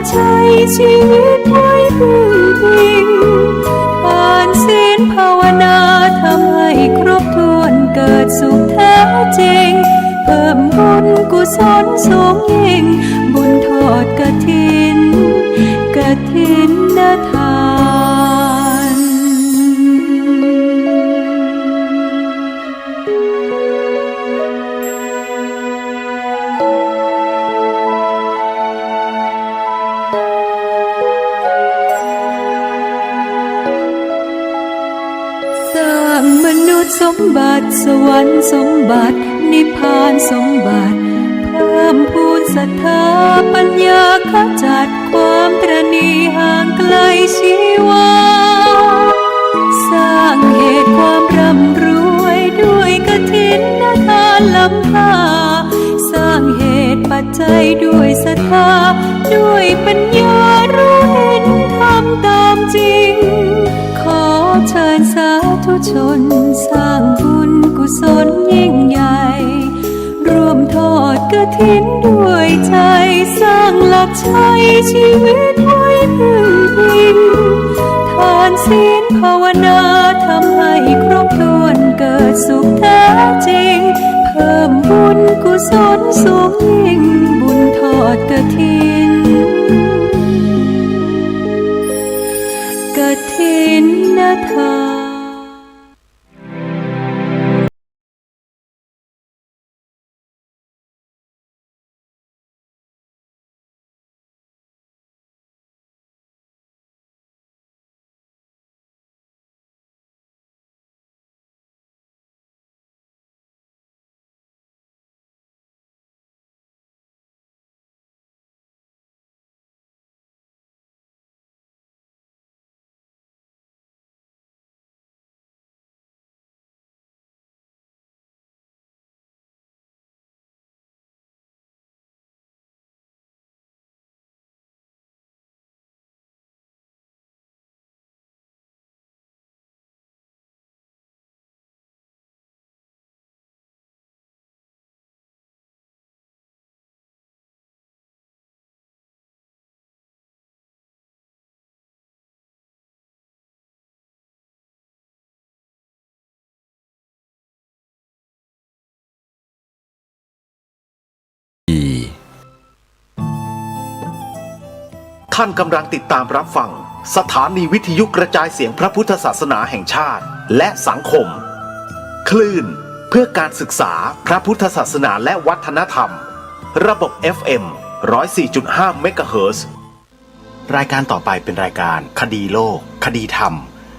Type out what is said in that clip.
ใช้ชีวิตไว้พึ่งพิงทานศีลภาวนาทำให้ครบถ้วนเกิดสุขแท้จริงเพิ่มบุญกุศลสูงยิ่งบุญทอดกฐินทานสร้างมนุษย์สมบัติสวรรค์สมบัตินิพพานสมบัติเพิ่มพูนศรัทธาปัญญาขจัดความตระหนี่ห่างไกลชีวาสร้างเหตุความร่ำรวยด้วยกฐินทานล้ำค่าสร้างเหตุปัจจัยด้วยศรัทธาด้วยปัญญารู้เห็นทำตามจริงขอเชิญสาธุชนสร้างบุญกุศลยิ่งใหญ่ร่วมทอดกฐินด้วยใจสร้างหลักชัยชีวิตไว้พึ่งพิงทานศีลภาวนาทำให้ครบถ้วนเกิดสุขแท้จริงเพิ่มบุญกุศลสูงยิ่งบุญทอดกฐินทานท่านกำลังติดตามรับฟังสถานีวิทยุกระจายเสียงพระพุทธศาสนาแห่งชาติและสังคมคลื่นเพื่อการศึกษาพระพุทธศาสนาและวัฒนธรรมระบบ FM 104.5 เมกะเฮิรตซ์รายการต่อไปเป็นรายการคดีโลกคดีธรรม